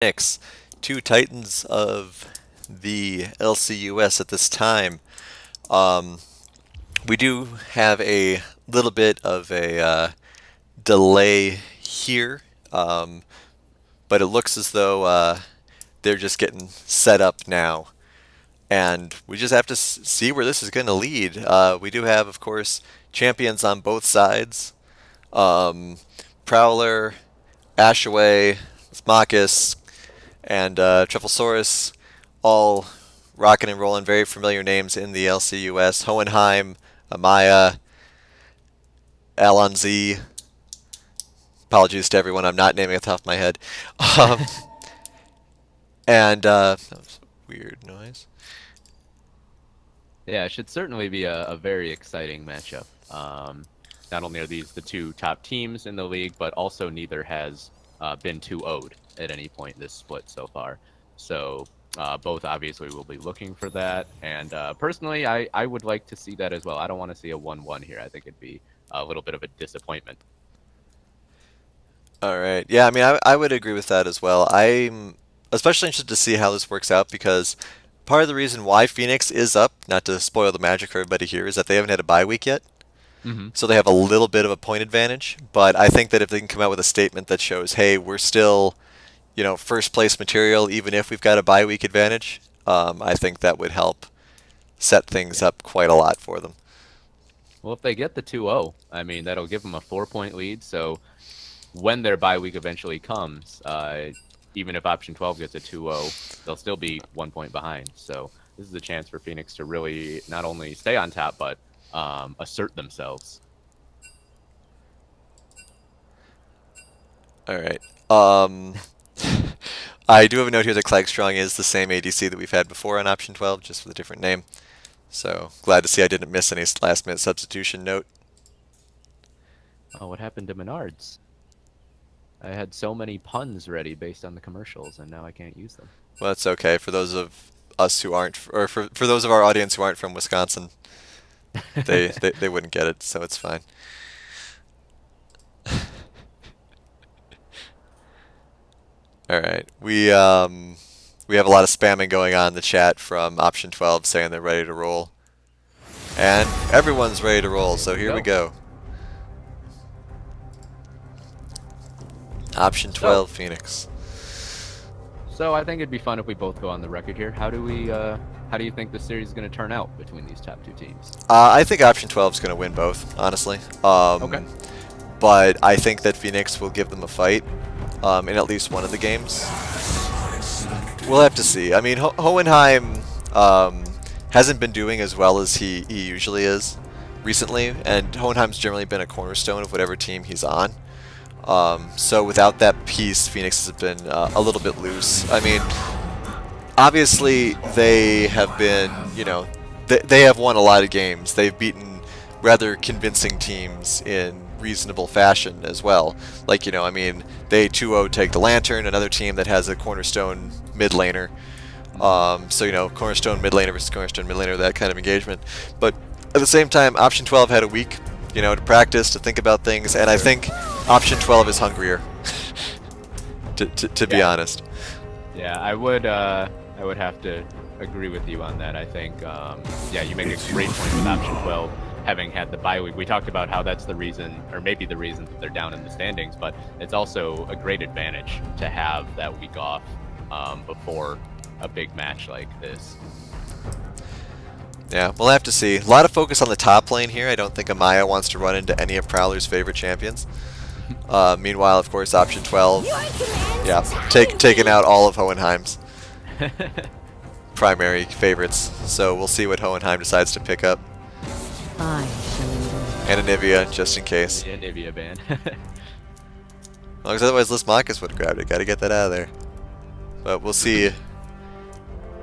Phoenix, two titans of the LCUS at this time. Um, we do have a little bit of a delay here, but it looks as though they're just getting set up now. And we just have to see where this is going to lead. We do have, of course, champions on both sides. Um, Prowler, Ashaway, Smakis, and Trufflesaurus, all rocking and rolling, very familiar names in the LCUS. Hohenheim, Amaya, Alonzi. Apologies to everyone, I'm not naming it off the top of my head. Um, and that was a weird noise. Yeah, it should certainly be a very exciting matchup. Not only are these the two top teams in the league, but also neither has been 2-0'd at any point in this split so far. So both obviously will be looking for that. And personally, I would like to see that as well. I don't want to see a 1-1 here. I think it'd be a little bit of a disappointment. All right. Yeah, I mean, I would agree with that as well. I'm especially interested to see how this works out because part of the reason why Phoenix is up, not to spoil the magic for everybody here, is that they haven't had a bye week yet. Hmm. So they have a little bit of a point advantage. But I think that if they can come out with a statement that shows, hey, we're still, first place material, even if we've got a bye week advantage, I think that would help set things Yeah. up quite a lot for them. Well, if they get the 2-0, I mean, that'll give them a 4-point lead. So when their bye week eventually comes, even if option 12 gets a 2-0, they'll still be 1 point behind. So this is a chance for Phoenix to really not only stay on top, but assert themselves. All right. I do have a note here that Clagstrong is the same ADC that we've had before on option 12, just with a different name. So glad to see I didn't miss any last minute substitution note. Oh, what happened to Menards? I had so many puns ready based on the commercials, and now I can't use them. Well, that's okay for those of us who aren't, or for those of our audience who aren't from Wisconsin. They wouldn't get it, so it's fine. All right, we have a lot of spamming going on in the chat from option 12 saying they're ready to roll, and everyone's ready to roll. So here we go. Option 12, Phoenix. So I think it'd be fun if we both go on the record here. How do you think the series is going to turn out between these top two teams? I think option 12 is going to win both, honestly. Okay. But I think that Phoenix will give them a fight in at least one of the games. We'll have to see. I mean, Hohenheim hasn't been doing as well as he usually is recently, and Hohenheim's generally been a cornerstone of whatever team he's on. So without that piece, Phoenix has been a little bit loose. I mean, obviously they have been, they have won a lot of games. They've beaten rather convincing teams in reasonable fashion as well. Like, I mean, they 2-0 take the Lantern, another team that has a cornerstone mid laner. So, cornerstone mid laner versus cornerstone mid laner, that kind of engagement. But at the same time, option 12 had a week, to practice, to think about things, and I think option 12 is hungrier, to be honest. Yeah, I would have to agree with you on that. I think, yeah, you make a great point with option 12 having had the bye week. We talked about how that's the reason, or maybe the reason that they're down in the standings, but it's also a great advantage to have that week off before a big match like this. Yeah, we'll have to see. A lot of focus on the top lane here. I don't think Amaya wants to run into any of Prowler's favorite champions. Meanwhile, of course, option 12, yeah, taking out all of Hohenheim's primary favorites. So we'll see what Hohenheim decides to pick up. And Anivia, just in case. Yeah, Nivea ban. Because otherwise, Lismakis would have grabbed it. Got to get that out of there. But we'll see.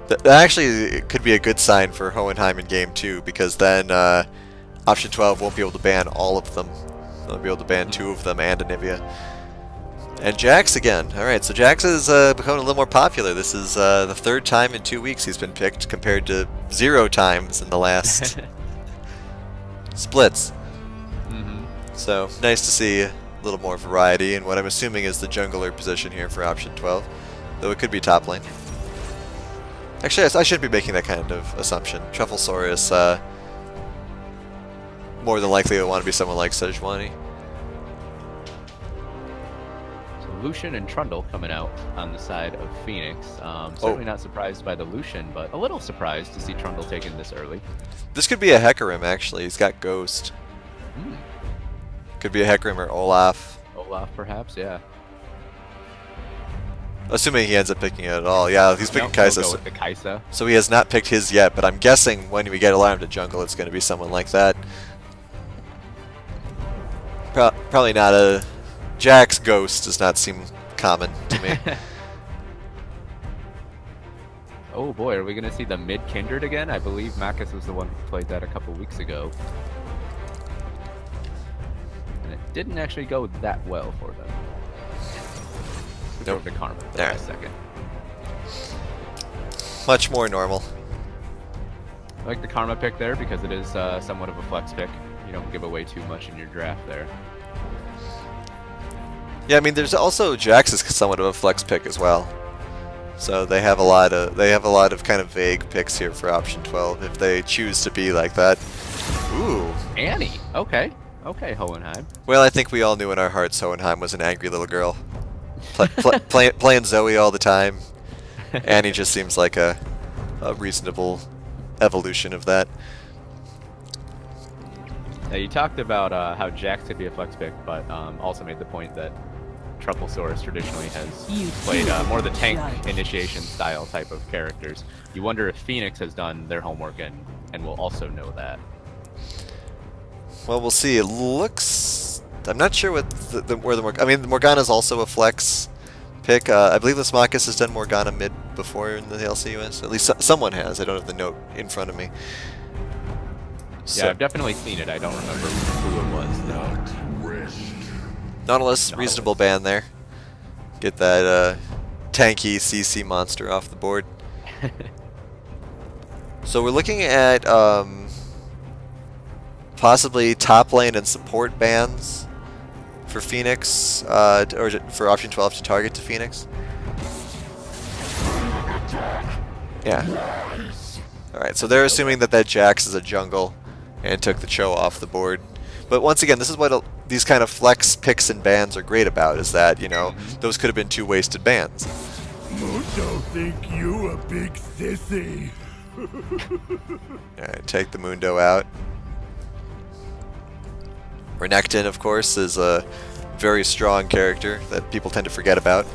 That actually could be a good sign for Hohenheim in game 2, because then option 12 won't be able to ban all of them. They'll be able to ban 2 of them and Anivia. And Jax again. Alright, so Jax is becoming a little more popular. This is the 3rd time in 2 weeks he's been picked, compared to 0 times in the last splits. So, nice to see a little more variety in what I'm assuming is the jungler position here for option 12. though it could be top lane. Actually, I shouldn't be making that kind of assumption. Trufflesaurus, more than likely will want to be someone like Sejuani. So Lucian and Trundle coming out on the side of Phoenix. Certainly not surprised by the Lucian, but a little surprised to see Trundle taken this early. This could be a Hecarim, actually. He's got Ghost. Could be a Hecarim or Olaf. Olaf, perhaps, yeah. Assuming he ends up picking it at all. Yeah, he's picking Kaisa. Go with the Kaisa. So he has not picked his yet, but I'm guessing when we get Alarm to jungle, it's going to be someone like that. Probably not a... Jack's Ghost does not seem common to me. Oh boy, are we going to see the mid-kindred again? I believe Marcus was the one who played that a couple weeks ago. And it didn't actually go that well for them. Nope. The Karma for a second. Much more normal. I like the Karma pick there because it is somewhat of a flex pick. You don't give away too much in your draft there. Yeah, I mean, there's also Jax is somewhat of a flex pick as well. So they have a lot of kind of vague picks here for option 12 if they choose to be like that. Ooh. Annie. Okay. Okay, Hohenheim. Well, I think we all knew in our hearts Hohenheim was an angry little girl. Playing Zoe all the time. Annie just seems like a reasonable evolution of that. Now, you talked about how Jax could be a flex pick, but also made the point that Trufflesaurus traditionally has played more the tank initiation style type of characters. You wonder if Phoenix has done their homework and will also know that. Well, we'll see. It looks... I'm not sure what where the I mean, Morgana's also a flex pick. I believe Lismakis has done Morgana mid before in the LCUS. At least someone has. I don't have the note in front of me. So, yeah, I've definitely seen it. I don't remember who it was, though. Nautilus, reasonable ban there. Get that tanky CC monster off the board. So we're looking at possibly top lane and support bans for Phoenix, or for option 12 to target to Phoenix. Yeah. Alright, so they're assuming that Jax is a jungle and took the Cho off the board. But once again, this is what these kind of flex picks and bans are great about, is that, you know, those could have been 2 wasted bans. Mundo think you a big sissy. Alright, take the Mundo out. Renekton, of course, is a very strong character that people tend to forget about.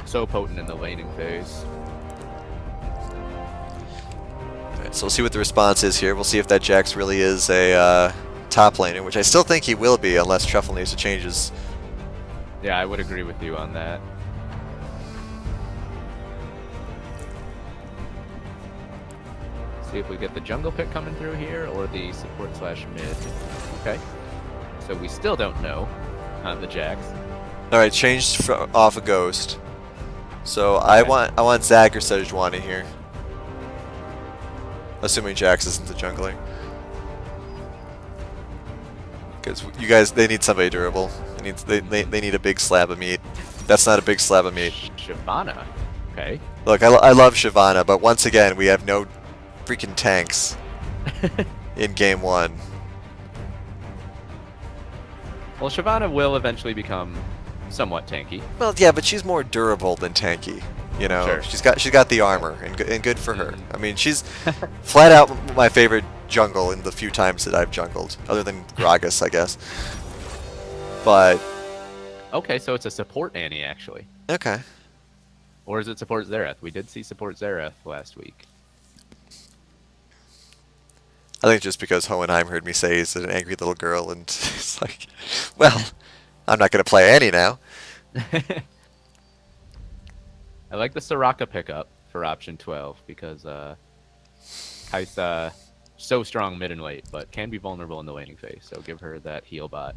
So potent in the laning phase. Alright, so we'll see what the response is here. We'll see if that Jax really is a top laner, which I still think he will be unless Truffle needs to change his... Yeah, I would agree with you on that. See if we get the jungle pick coming through here or the support slash mid. Okay. So we still don't know on the Jax. Alright, changed off a Ghost. So okay. I want Zag or Sejuani here. Assuming Jax isn't the jungler. Because you guys, they need somebody durable. They need a big slab of meat. That's not a big slab of meat. Shyvana. Okay. Look, I love Shyvana, but once again, we have no freaking tanks in game 1. Well, Shyvana will eventually become somewhat tanky. Well, yeah, but she's more durable than tanky. You know, sure. she's got the armor, and good for her. I mean, she's flat out my favorite jungle in the few times that I've jungled, other than Gragas, I guess. But okay, so it's a support Annie actually. Okay. Or is it support Xerath? We did see support Xerath last week. I think just because Hohenheim heard me say he's an angry little girl, and it's like, well, I'm not going to play Annie now. I like the Soraka pickup for option 12 because Kaisa so strong mid and late, but can be vulnerable in the laning phase. So give her that heal bot.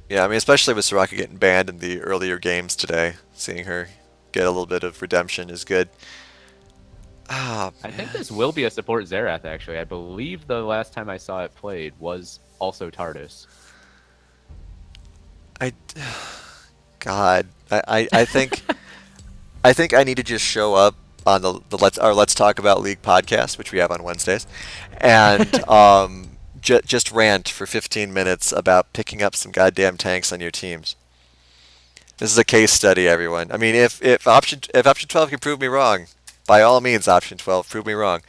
Yeah, I mean, especially with Soraka getting banned in the earlier games today, seeing her get a little bit of redemption is good. Oh, I think this will be a support Xerath, actually. I believe the last time I saw it played was also TARDIS. God, I think I need to just show up on the Let's Talk About League podcast, which we have on Wednesdays, and just rant for 15 minutes about picking up some goddamn tanks on your teams. This is a case study, everyone. I mean, if option 12 can prove me wrong, by all means, option 12, prove me wrong.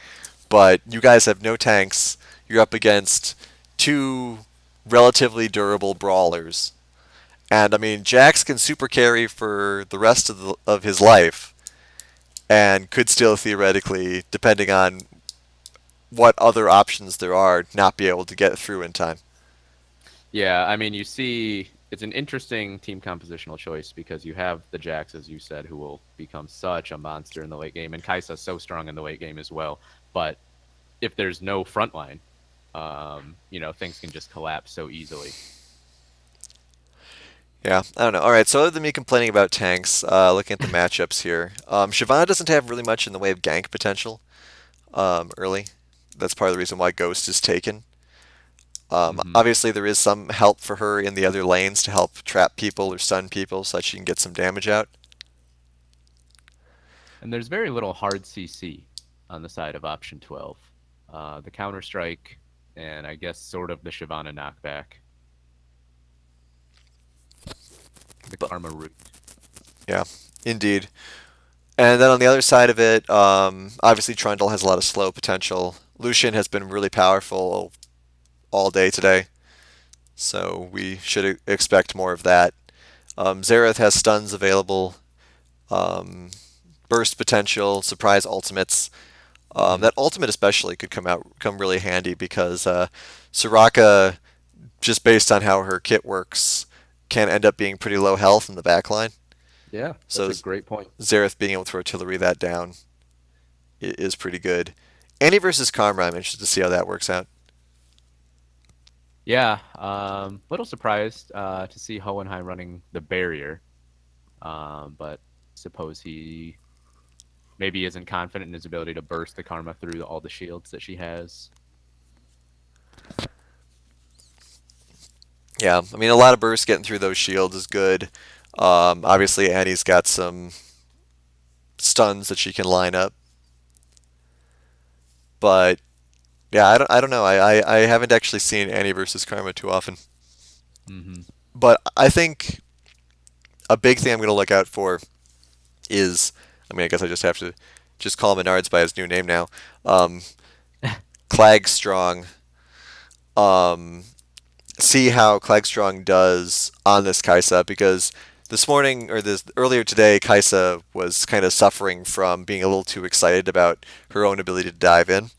But you guys have no tanks. You're up against two relatively durable brawlers. And I mean, Jax can super carry for the rest of his life, and could still theoretically, depending on what other options there are, not be able to get through in time. Yeah, I mean, you see, it's an interesting team compositional choice because you have the Jax, as you said, who will become such a monster in the late game, and Kai'Sa's so strong in the late game as well. But if there's no front line, things can just collapse so easily. Yeah, I don't know. All right, so other than me complaining about tanks, looking at the matchups here, Shyvana doesn't have really much in the way of gank potential early. That's part of the reason why Ghost is taken. Obviously, there is some help for her in the other lanes to help trap people or stun people so that she can get some damage out. And there's very little hard CC on the side of option 12. The Counter Strike, and I guess sort of the Shyvana knockback. The Karma root. Yeah, indeed. And then on the other side of it, obviously Trundle has a lot of slow potential. Lucian has been really powerful all day today, so we should expect more of that. Xerath has stuns available, burst potential, surprise ultimates. That ultimate especially could come really handy because Soraka, just based on how her kit works, can end up being pretty low health in the backline. Yeah, that's So a great point. Xerath being able to artillery that down is pretty good. Annie versus Karma, I'm interested to see how that works out. Yeah, little surprised to see Hohenheim running the barrier, but suppose he maybe isn't confident in his ability to burst the Karma through all the shields that she has. Yeah, I mean, a lot of bursts getting through those shields is good. Obviously, Annie's got some stuns that she can line up. But, yeah, I don't know. I haven't actually seen Annie versus Karma too often. Mm-hmm. But I think a big thing I'm going to look out for is, I mean, I guess I just have to just call Menards by his new name now. Clagstrong. See how Clagstrong does on this Kai'Sa, because this morning or this earlier today, Kai'Sa was kind of suffering from being a little too excited about her own ability to dive in.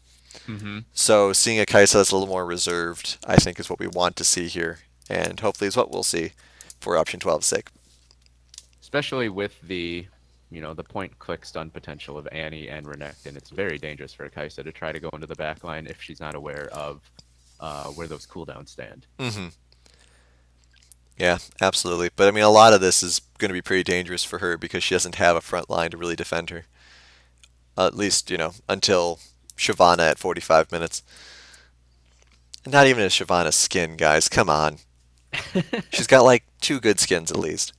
Mm-hmm. So seeing a Kai'Sa that's a little more reserved, I think, is what we want to see here, and hopefully is what we'll see for option 12's sake. Especially with the point-click stun potential of Annie and Renekton, it's very dangerous for a Kai'Sa to try to go into the backline if she's not aware of where those cooldowns stand. Mm-hmm. Yeah, absolutely. But I mean, a lot of this is going to be pretty dangerous for her because she doesn't have a front line to really defend her. At least, until Shyvana at 45 minutes. Not even a Shyvana skin, guys. Come on. She's got like 2 good skins at least.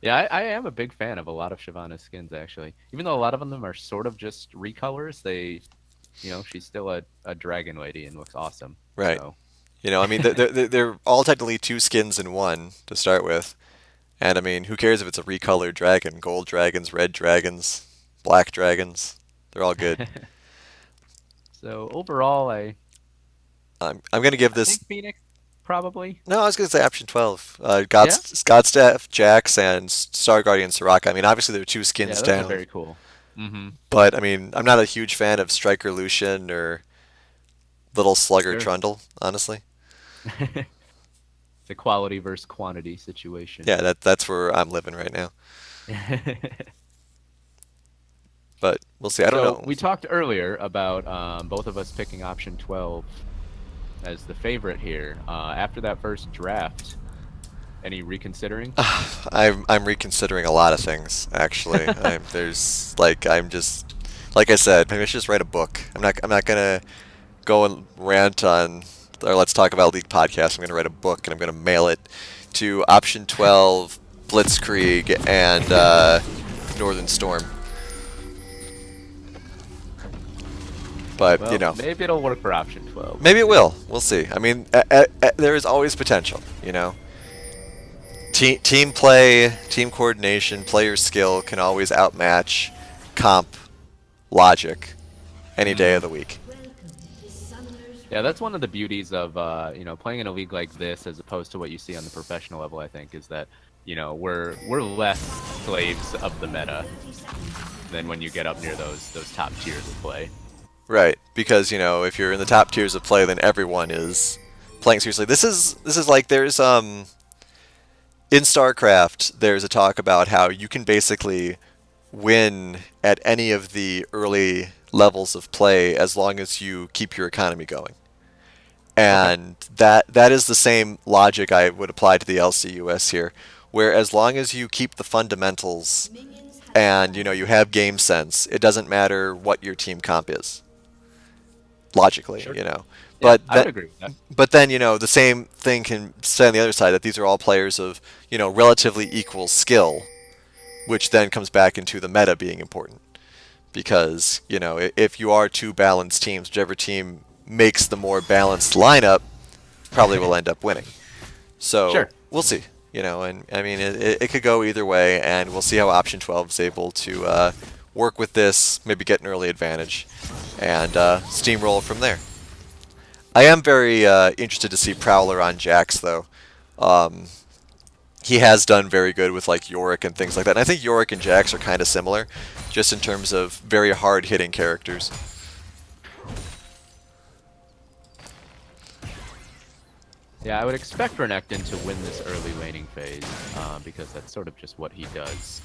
Yeah, I am a big fan of a lot of Shyvana skins, actually. Even though a lot of them are sort of just recolors, she's still a dragon lady and looks awesome. Right. So. I mean, they're all technically 2 skins in one to start with. And I mean, who cares if it's a recolored dragon? Gold dragons, red dragons, black dragons. They're all good. So overall, I'm going to give I this... think Phoenix, probably. No, I was going to say option 12. Yeah? Godstaff, Jax, and Star Guardian Soraka. I mean, obviously there are 2 skins Yeah, those down. are very cool. Mm-hmm. But, I mean, I'm not a huge fan of Striker Lucian or Little Slugger Sure. Trundle, honestly. It's a quality versus quantity situation. Yeah, that's where I'm living right now. But we'll see. I don't know. We talked earlier about both of us picking option 12 as the favorite here. After that first draft, any reconsidering? I'm reconsidering a lot of things, actually. I'm just like I said, maybe I should just write a book. I'm not gonna go and rant on or Let's Talk About League podcast. I'm gonna write a book and I'm gonna mail it to option 12 Blitzkrieg, and Northern Storm. But, Well, you know, maybe it'll work for option 12. maybe it will. We'll see. I mean, there is always potential, you know. Team play, team coordination, player skill can always outmatch comp logic any day of the week. Yeah, that's one of the beauties of you know, playing in a league like this as opposed to what you see on the professional level. I think is that, you know, we're less slaves of the meta than when you get up near those top tiers of play. Right, because, you know, if you're in the top tiers of play, then everyone is playing seriously. This is like there's in StarCraft there's a talk about how you can basically win at any of the early levels of play as long as you keep your economy going. And that is the same logic I would apply to the LCUS here, where as long as you keep the fundamentals and, you know, you have game sense, it doesn't matter what your team comp is. Logically, Sure. you know. Yeah, But I would agree with that. But then, you know, the same thing can say on the other side that these are all players of, you know, relatively equal skill, which then comes back into the meta being important. Because, you know, if you are two balanced teams, whichever team makes the more balanced lineup probably will end up winning. So Sure. we'll see. You know, and I mean, it could go either way, and we'll see how Option 12 is able to work with this, maybe get an early advantage, and steamroll from there. I am very interested to see Prowler on Jax, though. He has done very good with like Yorick and things like that. And I think Yorick and Jax are kind of similar, just in terms of very hard-hitting characters. Yeah, I would expect Renekton to win this early laning phase because that's sort of just what he does.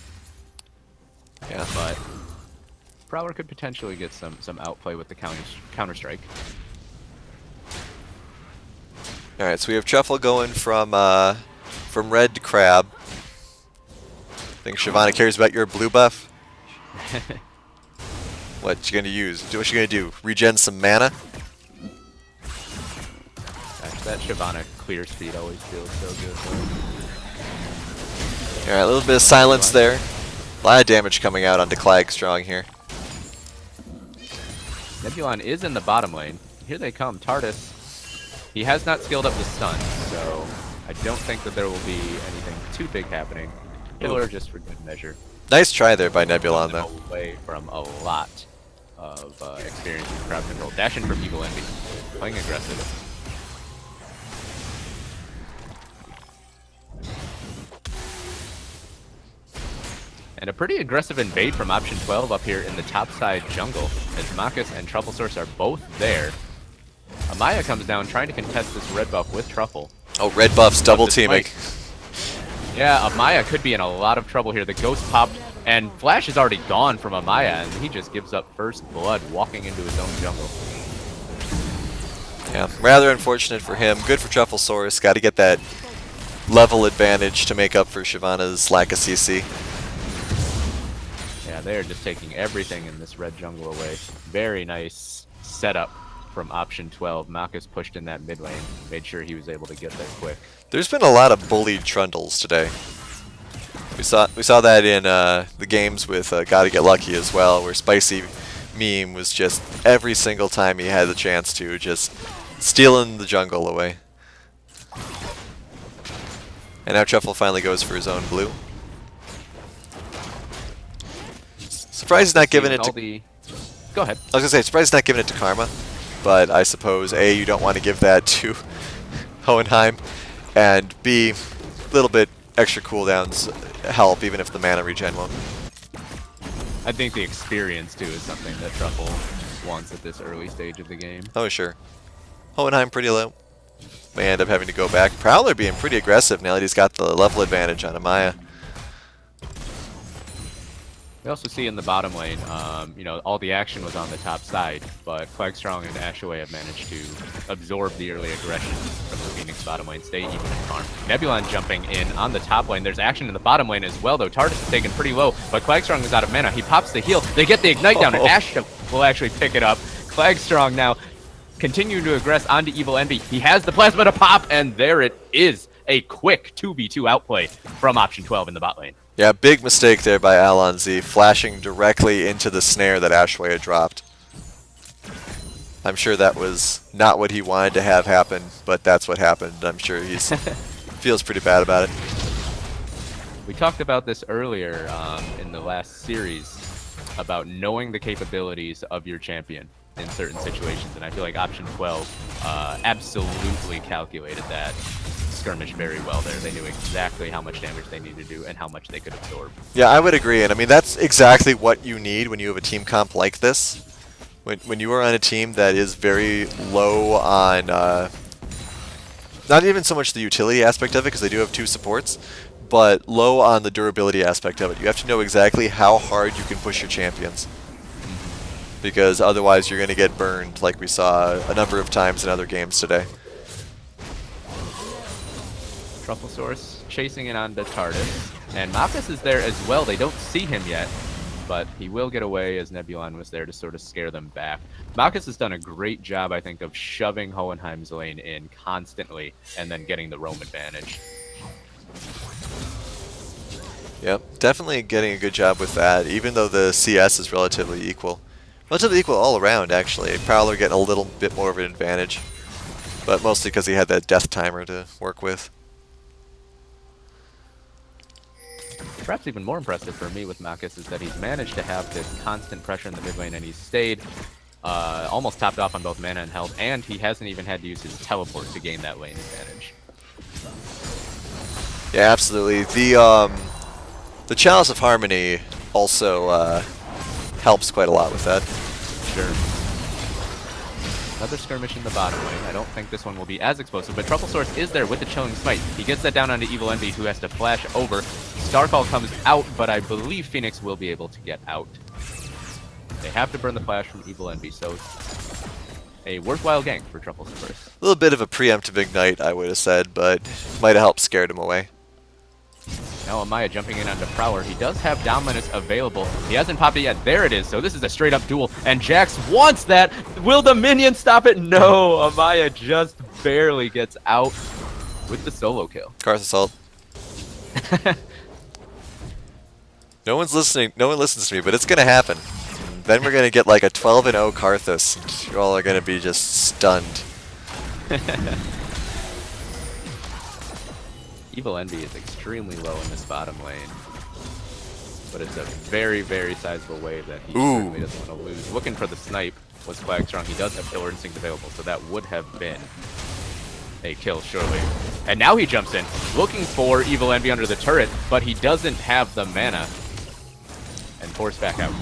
Yeah. But Prowler could potentially get some outplay with the Counter-Strike. All right, so we have Truffle going from red to crab. Think Shyvana cares about your blue buff? What you gonna use? What you gonna do? Regen some mana? Gosh, that Shyvana clear speed always feels so good. All right, a little bit of silence there. A lot of damage coming out onto Clagstrong here. Nebulon is in the bottom lane. Here they come, Tardis. He has not skilled up the stun, so I don't think that there will be anything too big happening. Killer just for good measure. Nice try there by Nebulon, though. Away from a lot of experience with crowd control. Dashing from Evil Envy, playing aggressive. And a pretty aggressive invade from option 12 up here in the top side jungle, as Marcus and Truffle Source are both there. Amaya comes down trying to contest this red buff with Truffle. Oh, red buff's double teaming. Yeah, Amaya could be in a lot of trouble here. The ghost popped, and Flash is already gone from Amaya, and he just gives up first blood walking into his own jungle. Yeah, rather unfortunate for him. Good for Truffle Source. Got to get that level advantage to make up for Shyvana's lack of CC. Yeah, they're just taking everything in this red jungle away. Very nice setup from option 12. Marcus pushed in that mid lane, made sure he was able to get there quick. There's been a lot of bullied Trundles today. We saw that in the games with Gotta Get Lucky as well, where Spicy Meme was just every single time he had the chance to just stealing the jungle away. And now Truffle finally goes for his own blue. Surprised he's not giving it to... Go ahead. I was gonna say, surprised he's not giving it to Karma, but I suppose A, you don't want to give that to Hohenheim, and B, a little bit extra cooldowns help even if the mana regen won't. I think the experience too is something that Truffle wants at this early stage of the game. Oh sure. Hohenheim pretty low. May end up having to go back. Prowler being pretty aggressive now that he's got the level advantage on Amaya. We also see in the bottom lane, you know, all the action was on the top side, but Clagstrong and Ashaway have managed to absorb the early aggression from the Phoenix bottom lane, stay even in farm. Nebulon jumping in on the top lane. There's action in the bottom lane as well, though. Tardis is taken pretty low, but Clagstrong is out of mana. He pops the heal. They get the Ignite down, and Ash will actually pick it up. Clagstrong now continuing to aggress onto Evil Envy. He has the Plasma to pop, and there it is. a quick 2v2 outplay from option 12 in the bot lane. Yeah, big mistake there by Alonzi, flashing directly into the snare that Ashway had dropped. I'm sure that was not what he wanted to have happen, but that's what happened. I'm sure he's feels pretty bad about it. We talked about this earlier in the last series about knowing the capabilities of your champion in certain situations, and I feel like option 12 absolutely calculated that skirmish very well there. They knew exactly how much damage they needed to do and how much they could absorb. Yeah, I would agree, and I mean that's exactly what you need when you have a team comp like this. When you are on a team that is very low on, not even so much the utility aspect of it, because they do have 2 supports, but low on the durability aspect of it. You have to know exactly how hard you can push your champions, because otherwise you're going to get burned, like we saw a number of times in other games today. Truffle Source chasing in on the TARDIS, and Marcus is there as well. They don't see him yet, but he will get away as Nebulon was there to sort of scare them back. Marcus has done a great job, I think, of shoving Hohenheim's lane in constantly and then getting the roam advantage. Yep, definitely getting a good job with that, even though the CS is relatively equal. Relatively equal all around, actually. Prowler getting a little bit more of an advantage, but mostly because he had that death timer to work with. Perhaps even more impressive for me with Marcus is that he's managed to have this constant pressure in the mid lane, and he's stayed almost topped off on both mana and health, and he hasn't even had to use his teleport to gain that lane advantage. Yeah, absolutely. The Chalice of Harmony also helps quite a lot with that. Sure. Another skirmish in the bottom lane. I don't think this one will be as explosive, but Truffle Source is there with the Chilling Smite. He gets that down onto Evil Envy, who has to flash over. Starfall comes out, but I believe Phoenix will be able to get out. They have to burn the flash from Evil Envy, so a worthwhile gank for Truffle Source. A little bit of a preemptive ignite, I would have said, but might have helped scared him away. Now Amaya jumping in onto Prowler. He does have Dominus available. He hasn't popped it yet. There it is. So this is a straight up duel. And Jax wants that. Will the minion stop it? No. Amaya just barely gets out with the solo kill. Karth Assault. No one's listening. No one listens to me, but it's going to happen. And then we're going to get like a 12-0 Karthus. And you all are going to be just stunned. Evil Envy is extremely low in this bottom lane, but it's a very, very sizable wave that he certainly doesn't want to lose. Looking for the snipe was Flag Strong. He does have Killer Instinct available, so that would have been a kill, surely. And now he jumps in, looking for Evil Envy under the turret, but he doesn't have the mana, and forced back out.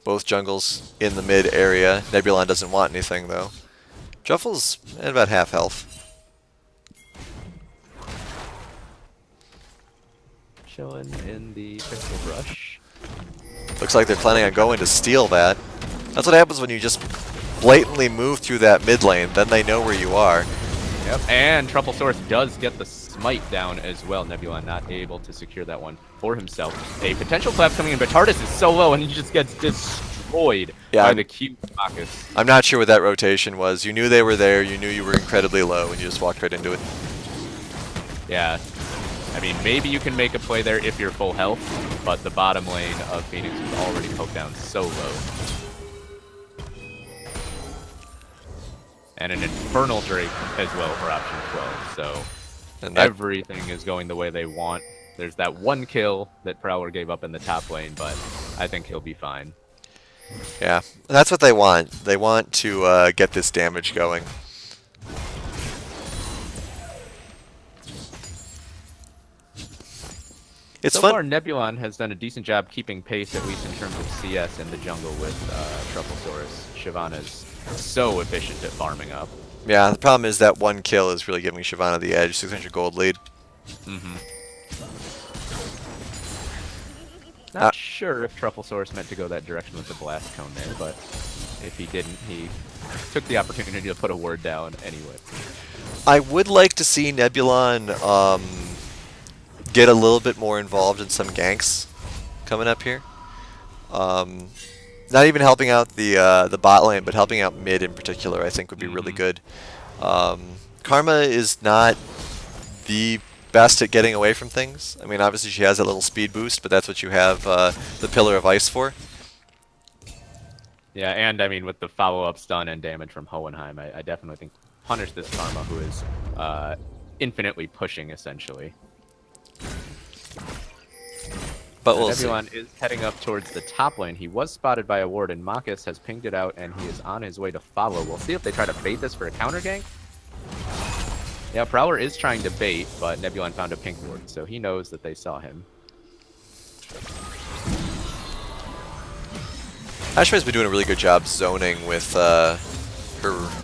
Both jungles in the mid area. Nebulon doesn't want anything, though. Truffle's at about half health. Chilling in the Pixel Brush. Looks like they're planning on going to steal that. That's what happens when you just blatantly move through that mid lane. Then they know where you are. Yep, and Truffle Source does get the smite down as well. Nebulon not able to secure that one for himself. A potential collapse coming in, but TARDIS is so low and he just gets destroyed by the cute Marcus. I'm not sure what that rotation was. You knew they were there, you knew you were incredibly low, and you just walked right into it. Yeah. I mean, maybe you can make a play there if you're full health, but the bottom lane of Phoenix was already poked down so low. And an Infernal Drake as well for option 12, so and everything is going the way they want. There's that one kill that Prowler gave up in the top lane, but I think he'll be fine. Yeah, that's what they want. They want to get this damage going. It's so fun. far, Nebulon has done a decent job keeping pace, at least in terms of CS in the jungle with Truffle Source. Shyvana's so efficient at farming up. Yeah, the problem is that one kill is really giving Shyvana the edge. 600 gold lead. Not sure if Truffle Source meant to go that direction with the blast cone there, but if he didn't, he took the opportunity to put a word down anyway. I would like to see Nebulon get a little bit more involved in some ganks coming up here. Not even helping out the bot lane, but helping out mid in particular, I think would be really good. Karma is not the best at getting away from things. I mean, obviously she has a little speed boost, but that's what you have the Pillar of Ice for. Yeah, and I mean, with the follow-up stun and damage from Hohenheim, I definitely think punish this Karma, who is infinitely pushing, essentially. But we'll see. Nebulon is heading up towards the top lane. He was spotted by a ward, and Marcus has pinged it out, and he is on his way to follow. We'll see if they try to bait this for a counter gank. Yeah, Prowler is trying to bait, but Nebulon found a pink ward, so he knows that they saw him. Ashway's been doing a really good job zoning with her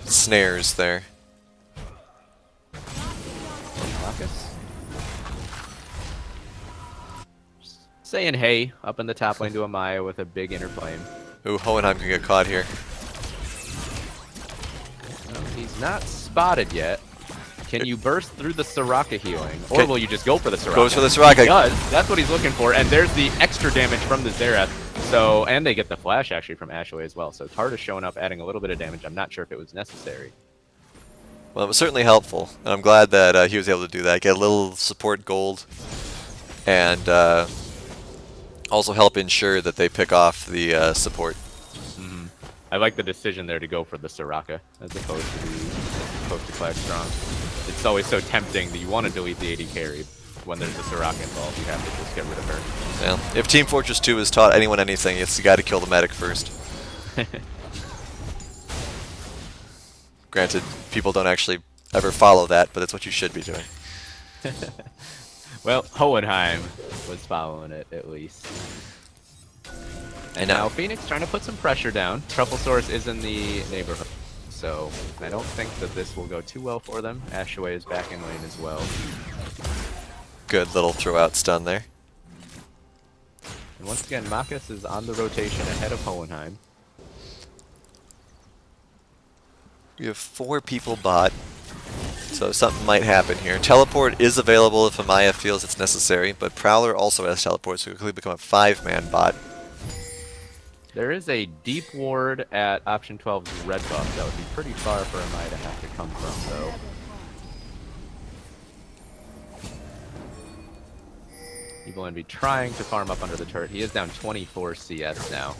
snares there. Marcus? Saying hey up in the top lane to Amaya with a big inner flame. Ooh, Hohenheim can get caught here. Well, he's not spotted yet. Can you burst through the Soraka healing? Or will you just go for the Soraka? Goes for the Soraka. He does. That's what he's looking for. And there's the extra damage from the Xerath. So, and they get the flash actually from Ashway as well. So Tard showing up, adding a little bit of damage. I'm not sure if it was necessary. Well, it was certainly helpful, and I'm glad that he was able to do that. Get a little support gold, and also help ensure that they pick off the support. Mm-hmm. I like the decision there to go for the Soraka as opposed to Flagstrong. It's always so tempting that you want to delete the AD carry. When there's a Soraka involved, you have to just get rid of her. Yeah. If Team Fortress 2 has taught anyone anything, it's you got to kill the medic first. Granted, people don't actually ever follow that, but it's what you should be doing. Well, Hohenheim was following it, at least. And now Phoenix trying to put some pressure down. Truffle Source is in the neighborhood, so I don't think that this will go too well for them. Ashaway is back in lane as well. Good little throw-out stun there. And once again, Marcus is on the rotation ahead of Hohenheim. We have 4 people bot, so something might happen here. Teleport is available if Amaya feels it's necessary, but Prowler also has teleport, so it could become a 5-man bot. There is a deep ward at option 12's red buff that would be pretty far for Amaya to have to come from, though. Evil Envy trying to farm up under the turret. He is down 24 CS now.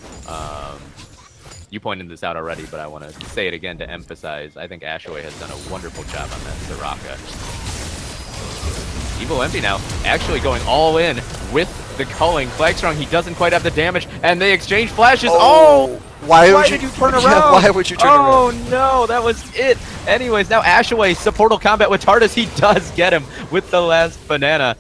You pointed this out already, but I want to say it again to emphasize. I think Ashaway has done a wonderful job on that Soraka. Evil Envy now actually going all in with the culling. Flagstrong, he doesn't quite have the damage, and they exchange flashes. Oh! Why did you turn around? Yeah, why would you turn around? Oh no, that was it. Anyways, now Ashaway, supportal combat with Tardis. He does get him with the last banana.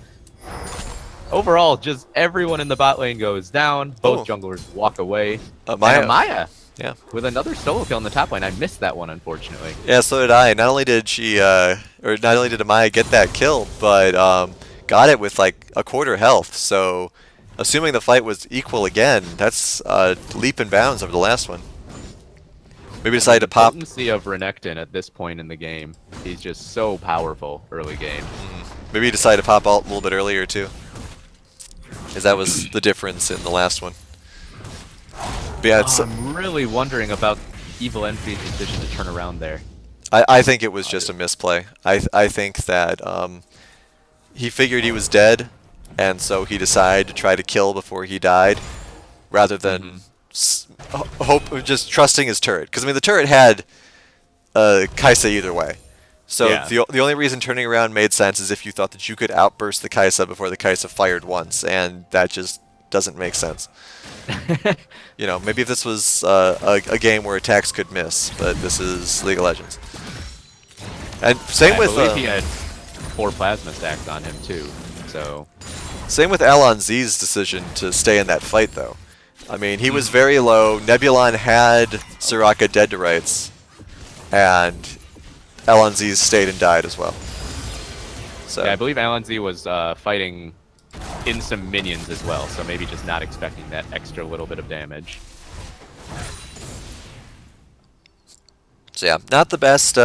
Overall, just everyone in the bot lane goes down. Both junglers walk away. Amaya. Yeah. With another solo kill in the top lane. I missed that one, unfortunately. Yeah, so did I. Not only did she, or not only did Amaya get that kill, but got it with like a quarter health. So, assuming the fight was equal again, that's leap and bounds over the last one. Maybe decided to pop. The potency of Renekton at this point in the game. He's just so powerful early game. Maybe he decided to pop ult a little bit earlier too. Because that was the difference in the last one. But yeah, I'm really wondering about Evil Envy's decision to turn around there. I think it was just a misplay. I think that he figured he was dead, and so he decided to try to kill before he died, rather than just trusting his turret. Because I mean, the turret had Kaisa either way. So yeah. the only reason turning around made sense is if you thought that you could outburst the Kaisa before the Kaisa fired once, and that just doesn't make sense. You know, maybe if this was a game where attacks could miss, but this is League of Legends. And same with... I believe he had 4 plasma stacks on him too, so... Same with Alon Z's decision to stay in that fight, though. I mean, he was very low. Nebulon had Soraka dead to rights, and Alon Z stayed and died as well. So yeah, I believe Alon Z was fighting in some minions as well, so maybe just not expecting that extra little bit of damage. So yeah, not the best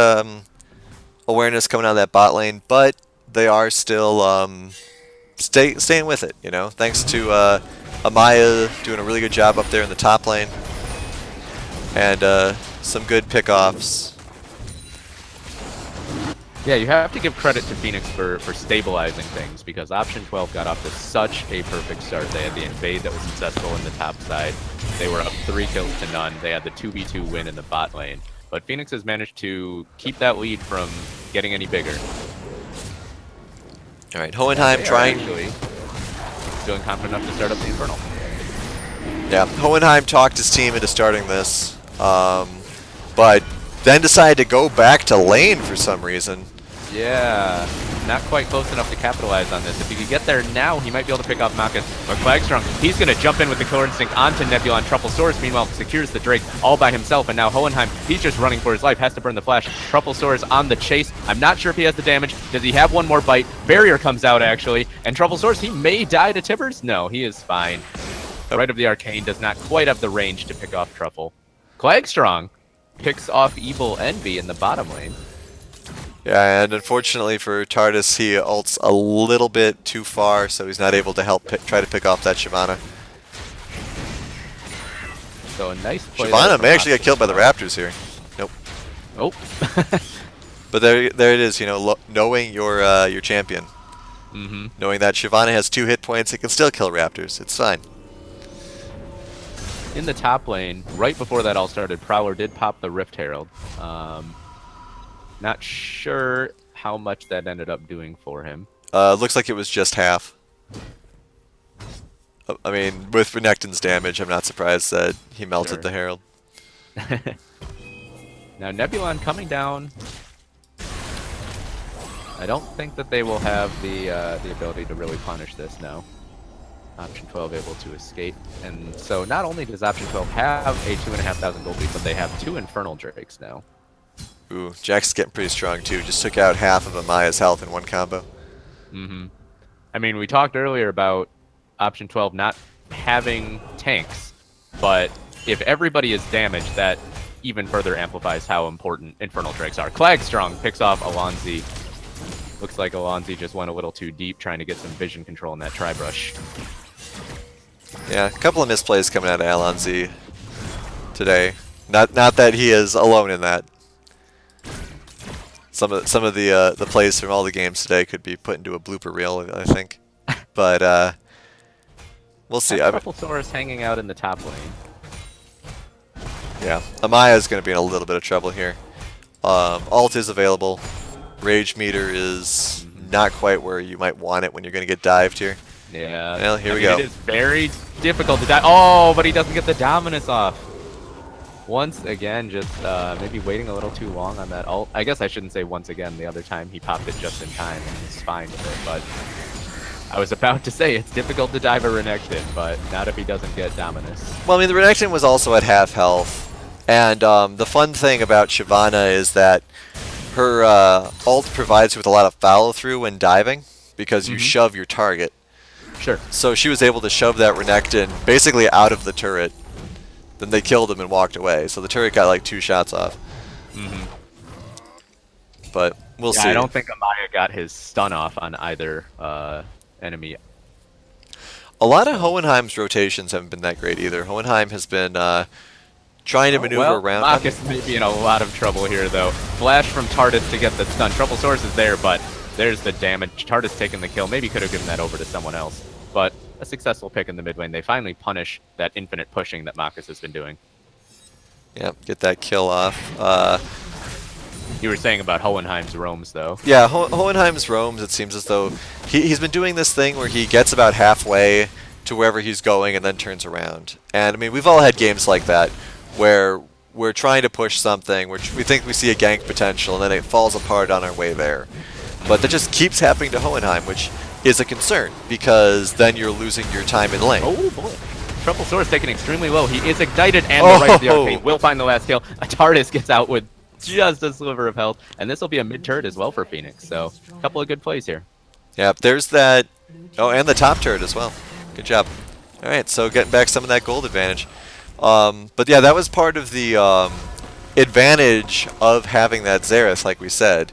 awareness coming out of that bot lane, but they are still staying with it, you know, thanks to Amaya doing a really good job up there in the top lane, and some good pickoffs. Yeah, you have to give credit to Phoenix for stabilizing things, because Option 12 got off to such a perfect start. They had the invade that was successful in the top side. They were up 3 kills to none. They had the 2v2 win in the bot lane. But Phoenix has managed to keep that lead from getting any bigger. All right, Hohenheim trying. Actually feeling confident enough to start up the Infernal. Yeah, Hohenheim talked his team into starting this, but then decided to go back to lane for some reason. Yeah, not quite close enough to capitalize on this. If he could get there now, he might be able to pick off Malkus. But Flagstrong, he's going to jump in with the Killer Instinct onto Nebula, and Trufflesaurus, meanwhile, secures the Drake all by himself. And now Hohenheim, he's just running for his life, has to burn the flash. Trufflesaurus on the chase. I'm not sure if he has the damage. Does he have one more bite? Barrier comes out, actually. And Trufflesaurus, he may die to Tibbers. No, he is fine. The Rite of the Arcane does not quite have the range to pick off Truffle. Clagstrong picks off Evil Envy in the bottom lane. Yeah, and unfortunately for TARDIS, he ults a little bit too far, so he's not able to help try to pick off that Shyvana. So a nice play. Shyvana may actually get killed by the Raptors here. Nope. Oh. But there it is. You know, knowing your champion, knowing that Shyvana has 2 hit points, it can still kill Raptors. It's fine. In the top lane, right before that all started, Prowler did pop the Rift Herald. Not sure how much that ended up doing for him. Looks like it was just half. I mean, with Renekton's damage, I'm not surprised that he melted the Herald. Now Nebulon coming down. I don't think that they will have the ability to really punish this now. Option 12 able to escape, and so not only does Option 12 have a 2,500 gold lead, but they have 2 Infernal Drakes now. Ooh, Jack's getting pretty strong too. Just took out half of Amaya's health in one combo. I mean, we talked earlier about Option 12 not having tanks, but if everybody is damaged, that even further amplifies how important Infernal Drakes are. Clagstrong picks off Alonzi. Looks like Alonzi just went a little too deep trying to get some vision control in that Tri-Brush. Yeah, a couple of misplays coming out of Alonzi today. Not that he is alone in that. Some of the plays from all the games today could be put into a blooper reel, I think. But we'll see. Trufflesaurus hanging out in the top lane. Yeah, Amaya is going to be in a little bit of trouble here. Alt is available. Rage meter is not quite where you might want it when you're going to get dived here. Yeah. Well, here we go. It is very difficult to die. Oh, but he doesn't get the Dominus off. Once again, just maybe waiting a little too long on that ult. I guess I shouldn't say once again. The other time he popped it just in time and he's fine with it. But I was about to say it's difficult to dive a Renekton, but not if he doesn't get Dominus. Well, I mean, the Renekton was also at half health. And the fun thing about Shyvana is that her ult provides you with a lot of follow-through when diving because you shove your target. Sure. So she was able to shove that Renekton basically out of the turret. Then they killed him and walked away. So the turret got like 2 shots off. But we'll see. I don't think Amaya got his stun off on either enemy. A lot of Hohenheim's rotations haven't been that great either. Hohenheim has been trying to maneuver around. Marcus may be in a lot of trouble here, though. Flash from TARDIS to get the stun. Trufflesaurus is there, but there's the damage. TARDIS taking the kill. Maybe could have given that over to someone else. But a successful pick in the mid lane. They finally punish that infinite pushing that Marcus has been doing. Yeah, get that kill off. You were saying about Hohenheim's roams, though. Yeah, Hohenheim's roams, it seems as though he's been doing this thing where he gets about halfway to wherever he's going and then turns around. And, I mean, we've all had games like that where we're trying to push something, which we think we see a gank potential, and then it falls apart on our way there. But that just keeps happening to Hohenheim, which is a concern, because then you're losing your time in lane. Oh, boy. Trufflesaurus taken extremely low. He is ignited, and the Rite of the Arcane will find the last kill. A TARDIS gets out with just a sliver of health, and this will be a mid-turret as well for Phoenix, so a couple of good plays here. Yeah, there's that. Oh, and the top turret as well. Good job. All right, so getting back some of that gold advantage. But yeah, that was part of the advantage of having that Xerath, like we said,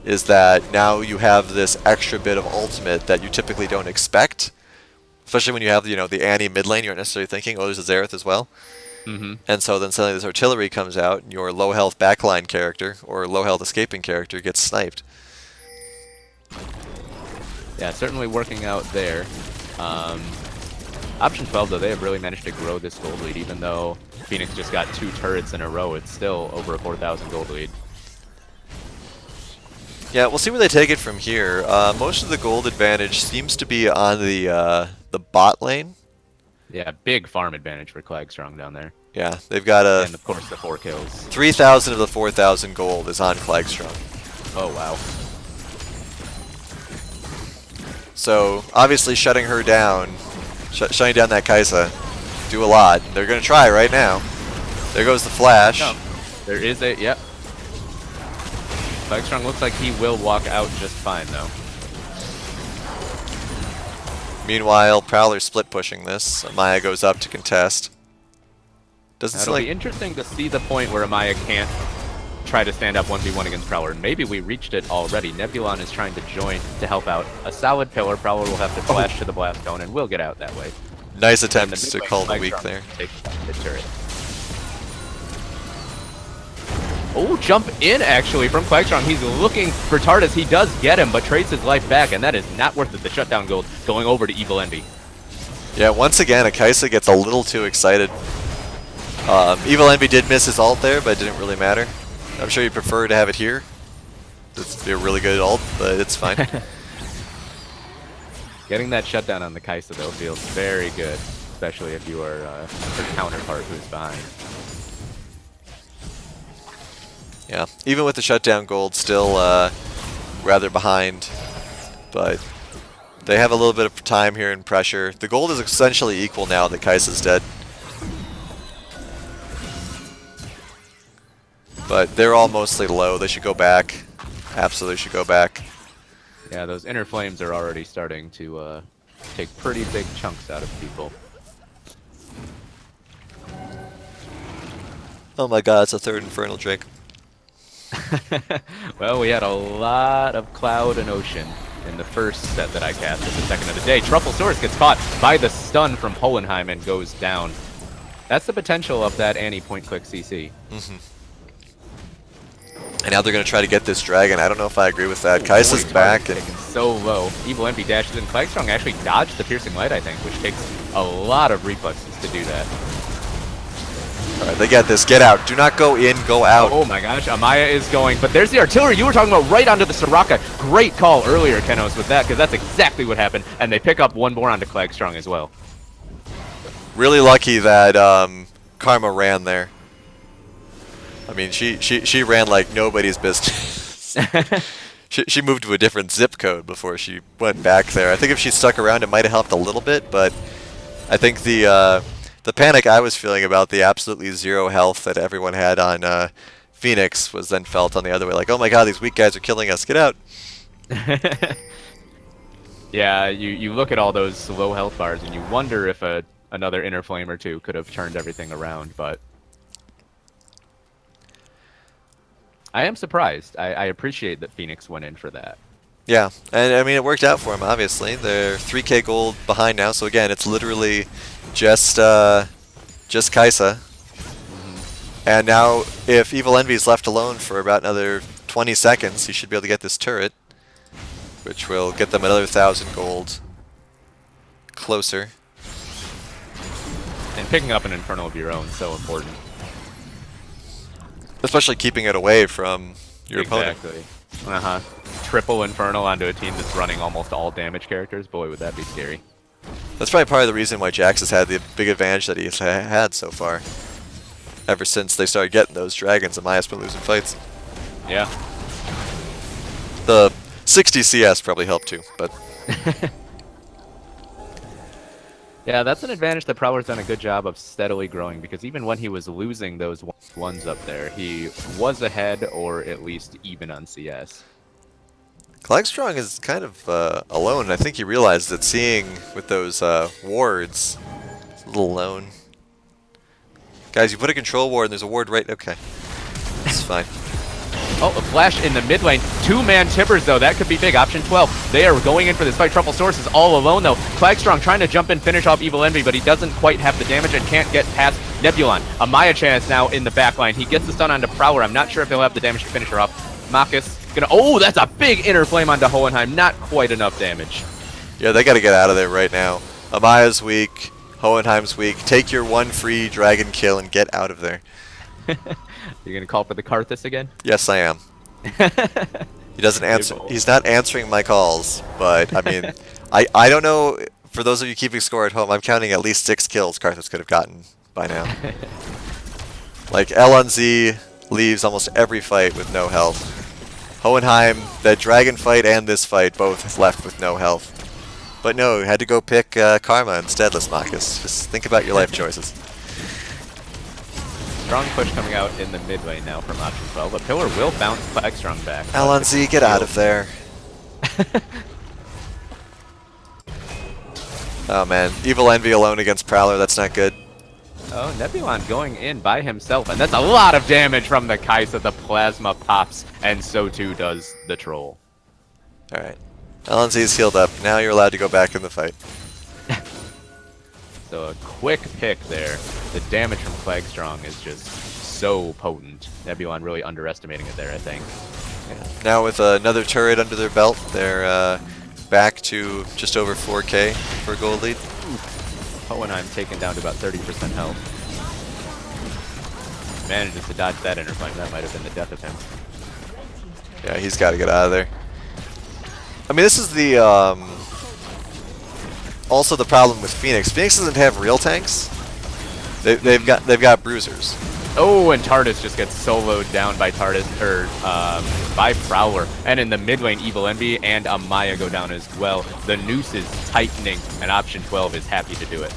is that now you have this extra bit of ultimate that you typically don't expect. Especially when you have, the Annie mid lane, you aren't necessarily thinking, oh, there's a Xerath as well. And so then suddenly this artillery comes out, and your low health backline character or low health escaping character gets sniped. Yeah, certainly working out there. Option 12, though, they have really managed to grow this gold lead, even though Phoenix just got 2 turrets in a row. It's still over a 4,000 gold lead. Yeah, we'll see where they take it from here. Most of the gold advantage seems to be on the bot lane. Yeah, big farm advantage for Klagstrong down there. Yeah, they've got And, of course, the 4 kills. 3,000 of the 4,000 gold is on Klagstrong. Oh, wow. So, obviously shutting her down, shutting down that Kaisa, do a lot. They're going to try right now. There goes the flash. No, there is a, yep. Klagstrong looks like he will walk out just fine, though. Meanwhile, Prowler's split pushing this. Amaya goes up to contest. Doesn't It'll seem be like... interesting to see the point where Amaya can't try to stand up 1v1 against Prowler. Maybe we reached it already. Nebulon is trying to join to help out. A solid pillar. Prowler will have to flash to the blast zone, and we'll get out that way. Nice And attempts the to mid-lane call the Klagstrong weak there. takes the turret. Oh, jump in, actually, from Klagstrong. He's looking for Tardis. He does get him, but trades his life back, and that is not worth it. The shutdown gold going over to Evil Envy. Yeah, once again, Akaisa gets a little too excited. Evil Envy did miss his ult there, but it didn't really matter. I'm sure you'd prefer to have it here. It's a really good ult, but it's fine. Getting that shutdown on the Kaisa, though, feels very good, especially if you are her counterpart who's behind. Yeah, even with the shutdown gold, still rather behind, but they have a little bit of time here and pressure. The gold is essentially equal now that Kaisa's dead. But they're all mostly low. They should go back. Absolutely should go back. Yeah, those inner flames are already starting to take pretty big chunks out of people. Oh my god, it's a third Infernal Drake. Well, we had a lot of Cloud and Ocean in the first set that I cast at the second of the day. Trufflesaurus gets caught by the stun from Hohenheim and goes down. That's the potential of that Annie point-click CC. And now they're going to try to get this dragon. I don't know if I agree with that. Kaisa's back. And So low. Evil Envy dashes in. Klagstrong actually dodged the Piercing Light, I think, which takes a lot of reflexes to do that. Alright, they get this. Get out. Do not go in, go out. Oh my gosh, Amaya is going, but there's the artillery you were talking about right onto the Soraka. Great call earlier, Kenos, with that, because that's exactly what happened, and they pick up one more onto Klagstrong as well. Really lucky that Karma ran there. I mean, she ran like nobody's business. she moved to a different zip code before she went back there. I think if she stuck around, it might have helped a little bit, but I think the panic I was feeling about the absolutely zero health that everyone had on Phoenix was then felt on the other way. Like, oh my god, these weak guys are killing us. Get out. Yeah, you look at all those low health bars and you wonder if another inner flame or two could have turned everything around, but I am surprised. I appreciate that Phoenix went in for that. Yeah, and I mean, it worked out for them, obviously. They're 3k gold behind now, so again, it's literally just Kaisa. And now, if Evil Envy is left alone for about another 20 seconds, he should be able to get this turret, which will get them another 1,000 gold closer. And picking up an Infernal of your own is so important. Especially keeping it away from your opponent. Exactly. Triple Infernal onto a team that's running almost all damage characters. Boy, would that be scary. That's probably part of the reason why Jax has had the big advantage that he's had so far. Ever since they started getting those dragons, Amaya's been losing fights. Yeah. The 60 CS probably helped too, but Yeah, that's an advantage that Prowler's done a good job of steadily growing, because even when he was losing those ones up there, he was ahead or at least even on CS. Klagstrong is kind of alone. I think he realized that seeing with those wards, it's a little alone. Guys, you put a control ward and there's a ward right... Okay. It's fine. Oh, a flash in the mid lane. Two-man Tibbers, though. That could be big. Option 12. They are going in for this fight. Trufflesaurus is all alone, though. Klagstrong trying to jump in, finish off Evil Envy, but he doesn't quite have the damage and can't get past Nebulon. Amaya Chan is now in the back line. He gets the stun onto Prowler. I'm not sure if he'll have the damage to finish her off. Marcus Gonna. Oh, that's a big inner flame onto Hohenheim. Not quite enough damage. Yeah, they got to get out of there right now. Amaya's weak. Hohenheim's weak. Take your one free dragon kill and get out of there. You're gonna call for the Karthus again? Yes, I am. He doesn't answer. He's not answering my calls, but I mean, I don't know. For those of you keeping score at home, I'm counting at least 6 kills Karthus could have gotten by now. Like L on Z leaves almost every fight with no health. Hohenheim, that dragon fight and this fight both left with no health. But no, you had to go pick Karma instead, Lismachus. Just think about your life choices. Strong push coming out in the mid lane now from option 12. A pillar will bounce Flagstrong back. LNZ, get out of there. Oh man, Evil Envy alone against Prowler, that's not good. Oh, Nebulon going in by himself, and that's a lot of damage from the Kaisa. The plasma pops, and so too does the troll. Alright. LNZ's healed up. Now you're allowed to go back in the fight. So a quick pick there. The damage from Flagstrong is just so potent. Nebulon really underestimating it there, I think. Yeah. Now with another turret under their belt, they're back to just over 4K for a gold lead. Hohenheim taken down to about 30% health. Manages to dodge that inner flame. That might have been the death of him. Yeah, he's got to get out of there. I mean, this is the also the problem with Phoenix. Phoenix doesn't have real tanks. They've got bruisers. Oh, and Tardis just gets soloed down by by Prowler. And in the mid lane, Evil Envy and Amaya go down as well. The noose is tightening, and option 12 is happy to do it.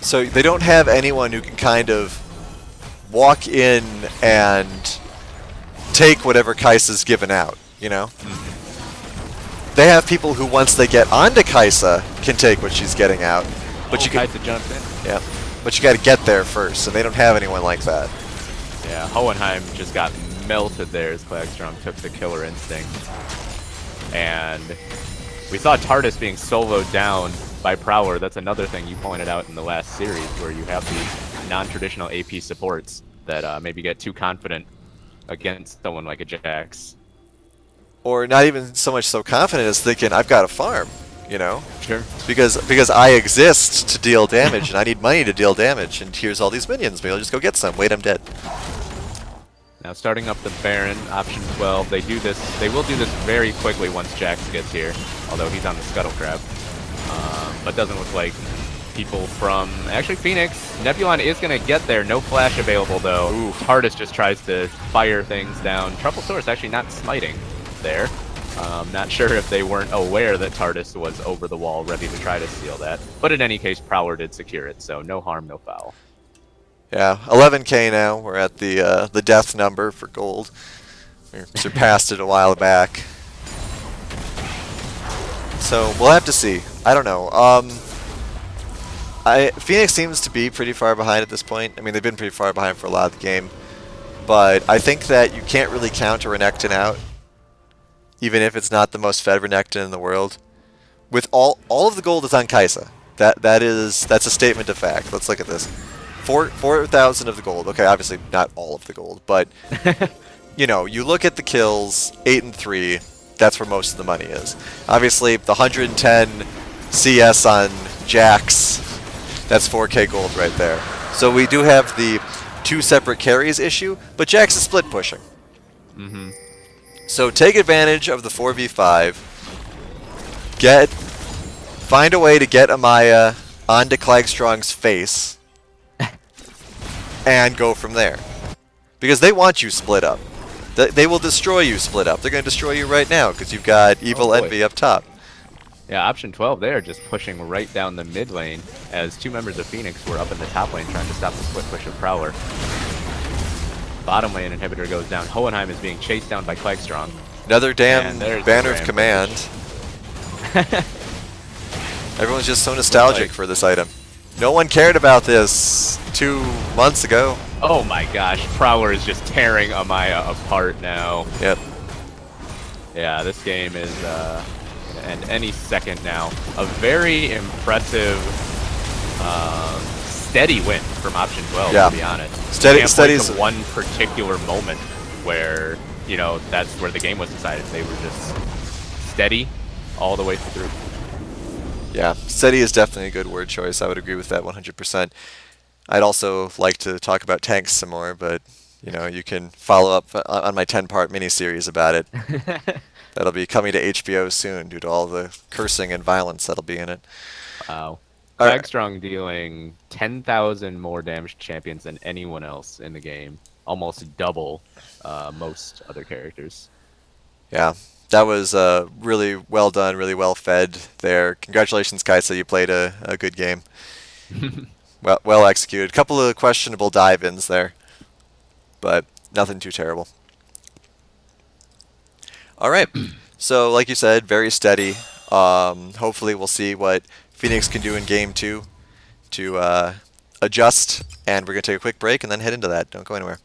So they don't have anyone who can kind of walk in and take whatever Kai'Sa's given out, you know? They have people who, once they get onto Kaisa, can take what she's getting out. But you Kaisa jumps in. Yeah. But you got to get there first, and they don't have anyone like that. Yeah, Hohenheim just got melted there as Flagstrong took the killer instinct. And we saw Tardis being soloed down by Prowler. That's another thing you pointed out in the last series, where you have these non-traditional AP supports that maybe get too confident against someone like a Jax. Or not even so much so confident as thinking, I've got a farm, you know? Sure. Because I exist to deal damage, and I need money to deal damage, and here's all these minions. Maybe I'll just go get some. Wait, I'm dead. Now starting up the Baron, option 12. They will do this very quickly once Jax gets here, although he's on the Scuttle Crab. But doesn't look like people from... Actually, Phoenix. Nebulon is going to get there. No flash available, though. Ooh, Tardis just tries to fire things down. Trouble Source actually not smiting there. Not sure if they weren't aware that Tardis was over the wall, ready to try to steal that. But in any case, Prowler did secure it, so no harm, no foul. Yeah, 11K now. We're at the death number for gold. We surpassed it a while back. So we'll have to see. I don't know. Phoenix seems to be pretty far behind at this point. I mean, they've been pretty far behind for a lot of the game. But I think that you can't really counter Renekton out, even if it's not the most fed Renekton in the world. With all of the gold is on Kaisa. That's a statement of fact. Let's look at this. 4,000 of the gold. Okay, obviously not all of the gold, but you know, you look at the kills, 8 and 3. That's where most of the money is. Obviously, the 110 CS on Jax. That's 4K gold right there. So we do have the 2 separate carries issue, but Jax is split pushing. Mm-hmm. So take advantage of the 4v5. Find a way to get Amaya onto Flagstrong's face, and go from there. Because they want you split up. They will destroy you split up. They're going to destroy you right now because you've got Evil Envy up top. Yeah, option 12 there, just pushing right down the mid lane as 2 members of Phoenix were up in the top lane trying to stop the split push of Prowler. Bottom lane inhibitor goes down. Hohenheim is being chased down by Flagstrong. Another damn banner of command. Everyone's just so nostalgic for this item. No one cared about this 2 months ago. Oh my gosh, Prowler is just tearing Amaya apart now. Yep. Yeah, this game is gonna end any second now. A very impressive, steady win from option 12, yeah. to be honest. Steady's one particular moment where, you know, that's where the game was decided. They were just steady all the way through. Yeah, steady is definitely a good word choice. I would agree with that 100%. I'd also like to talk about tanks some more, but you know, you can follow up on my 10-part miniseries about it. That'll be coming to HBO soon due to all the cursing and violence that'll be in it. Wow. All right. Bagstrong dealing 10,000 more damage to champions than anyone else in the game. Almost double most other characters. Yeah, that was really well done, really well fed there. Congratulations, Kaisa. You played a good game. Well executed. A couple of questionable dive-ins there, but nothing too terrible. All right. So, like you said, very steady. Hopefully, we'll see what Phoenix can do in Game 2 to adjust. And we're going to take a quick break and then head into that. Don't go anywhere.